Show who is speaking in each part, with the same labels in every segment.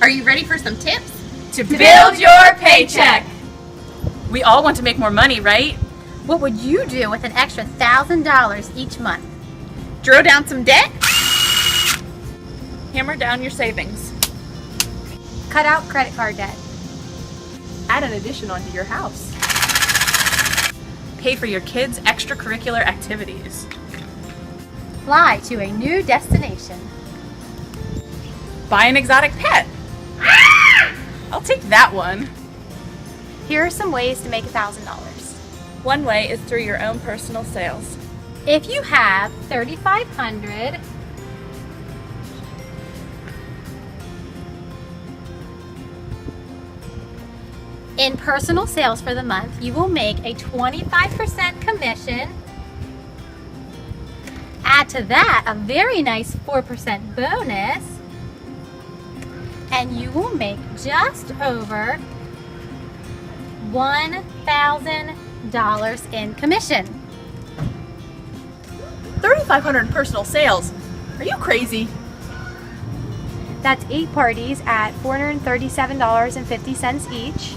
Speaker 1: Are you ready for some tips?
Speaker 2: To build your paycheck!
Speaker 3: We all want to make more money, right?
Speaker 4: What would you do with an extra $1,000 each month?
Speaker 1: Drill down some debt?
Speaker 3: Hammer down your savings.
Speaker 4: Cut out credit card debt.
Speaker 2: Add an addition onto your house.
Speaker 3: Pay for your kids' extracurricular activities.
Speaker 4: Fly to a new destination.
Speaker 3: Buy an exotic pet. I'll take that one.
Speaker 4: Here are some ways to make $1,000.
Speaker 3: One way is through your own personal sales.
Speaker 4: If you have $3,500 in personal sales for the month, you will make a 25% commission. Add to that a very nice 4% bonus, and you will make just over $1,000 in commission.
Speaker 2: $3,500 in personal sales. Are you crazy?
Speaker 4: That's 8 parties at $437.50 each.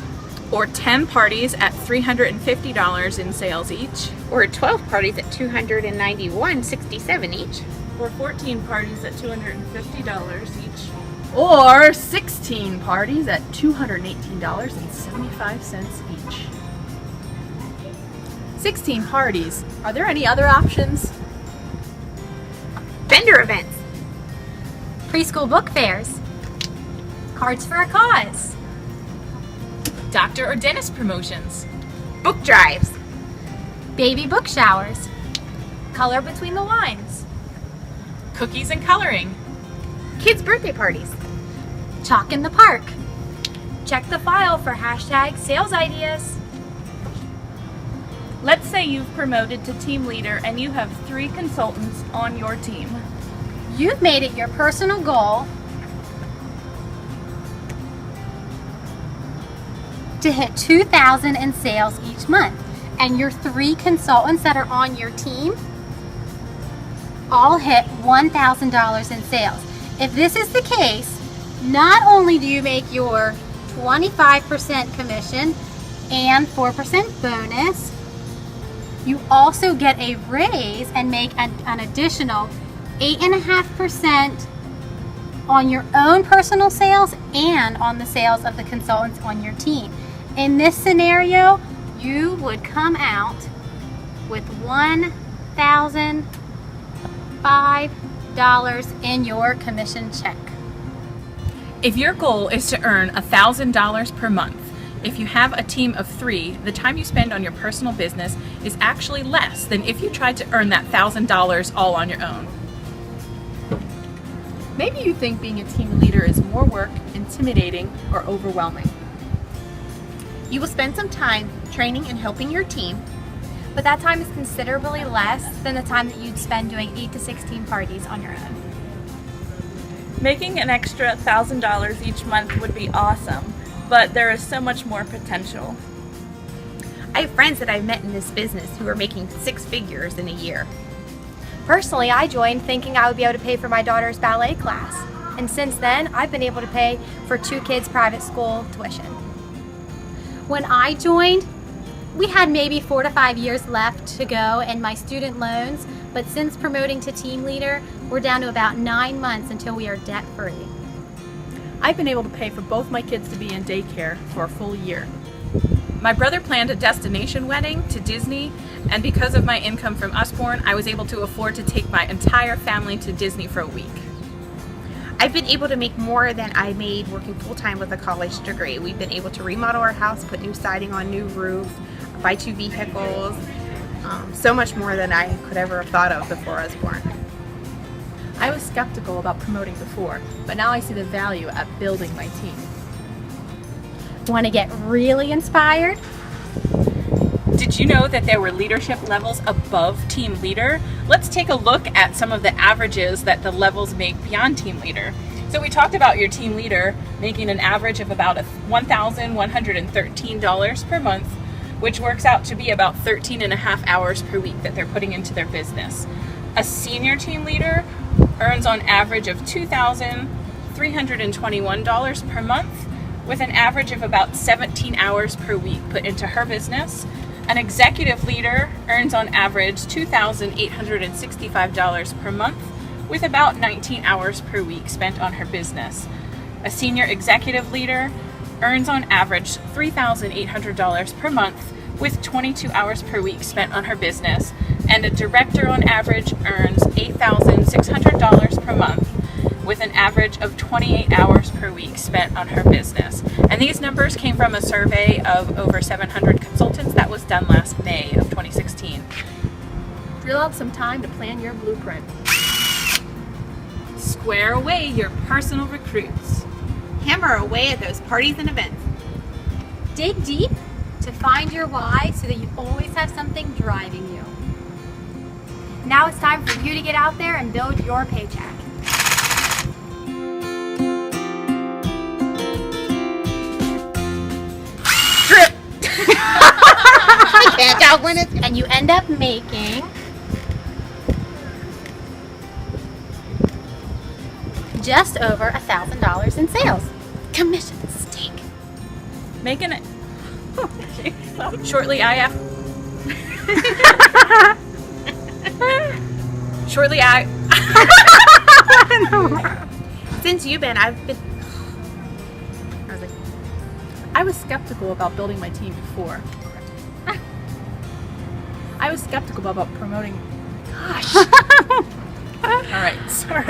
Speaker 3: Or 10 parties at $350 in sales each.
Speaker 1: Or 12 parties at $291.67 each.
Speaker 3: Or 14 parties at $250 each.
Speaker 2: Or 16 parties at $218.75 each. 16 parties. Are there any other options?
Speaker 1: Vendor events.
Speaker 4: Preschool book fairs. Cards for a cause.
Speaker 3: Doctor or dentist promotions.
Speaker 1: Book drives.
Speaker 4: Baby book showers. Color between the lines.
Speaker 3: Cookies and coloring.
Speaker 1: Kids' birthday parties.
Speaker 4: Chalk in the park. Check the file for hashtag sales ideas.
Speaker 3: Let's say you've promoted to team leader and you have 3 consultants on your team.
Speaker 4: You've made it your personal goal to hit $2,000 in sales each month, and your 3 consultants that are on your team all hit $1,000 in sales. If this is the case, not only do you make your 25% commission and 4% bonus, you also get a raise and make an additional 8.5% on your own personal sales and on the sales of the consultants on your team. In this scenario, you would come out with $1,005 in your commission check.
Speaker 3: If your goal is to earn $1,000 per month, if you have a team of 3, the time you spend on your personal business is actually less than if you tried to earn that $1,000 all on your own.
Speaker 2: Maybe you think being a team leader is more work, intimidating, or overwhelming.
Speaker 1: You will spend some time training and helping your team,
Speaker 4: But that time is considerably less than the time that you'd spend doing 8 to 16 parties on your own.
Speaker 3: Making an extra $1,000 each month would be awesome, but there is so much more potential.
Speaker 1: I have friends that I've met in this business who are making 6 figures in a year.
Speaker 4: Personally, I joined thinking I would be able to pay for my daughter's ballet class. And since then, I've been able to pay for 2 kids' private school tuition. When I joined, we had maybe 4 to 5 years left to go in my student loans, but since promoting to team leader, we're down to about 9 months until we are debt-free.
Speaker 2: I've been able to pay for both my kids to be in daycare for a full year.
Speaker 3: My brother planned a destination wedding to Disney, and because of my income from Usborne, I was able to afford to take my entire family to Disney for a week.
Speaker 1: I've been able to make more than I made working full-time with a college degree. We've been able to remodel our house, put new siding on, new roof, buy 2 vehicles, so much more than I could ever have thought of before I was born.
Speaker 2: I was skeptical about promoting before, but now I see the value at building my team.
Speaker 4: Want to get really inspired?
Speaker 3: Did you know that there were leadership levels above team leader? Let's take a look at some of the averages that the levels make beyond team leader. So we talked about your team leader making an average of about $1,113 per month, which works out to be about 13 and a half hours per week that they're putting into their business. A senior team leader earns on average of $2,000 $321 per month, with an average of about 17 hours per week put into her business. An executive leader earns on average $2,865 per month, with about 19 hours per week spent on her business. A senior executive leader earns on average $3,800 per month, with 22 hours per week spent on her business. And a director on average earns $8,600 per month, with an average of 28 hours per week spent on her business. And these numbers came from a survey of over 700 consultants that was done last May of 2016.
Speaker 2: Drill out some time to plan your blueprint.
Speaker 3: Square away your personal recruits.
Speaker 1: Hammer away at those parties and events.
Speaker 4: Dig deep to find your why so that you always have something driving you. Now it's time for you to get out there and build your paycheck.
Speaker 1: Drip! I can't tell when it's...
Speaker 4: And you end up making just over $1,000 in sales. Commission stink.
Speaker 3: Making it. Shortly
Speaker 1: Since you've been, I've been... I was like,
Speaker 2: I was skeptical about building my team before. I was skeptical about promoting. Gosh.
Speaker 3: All right, sorry.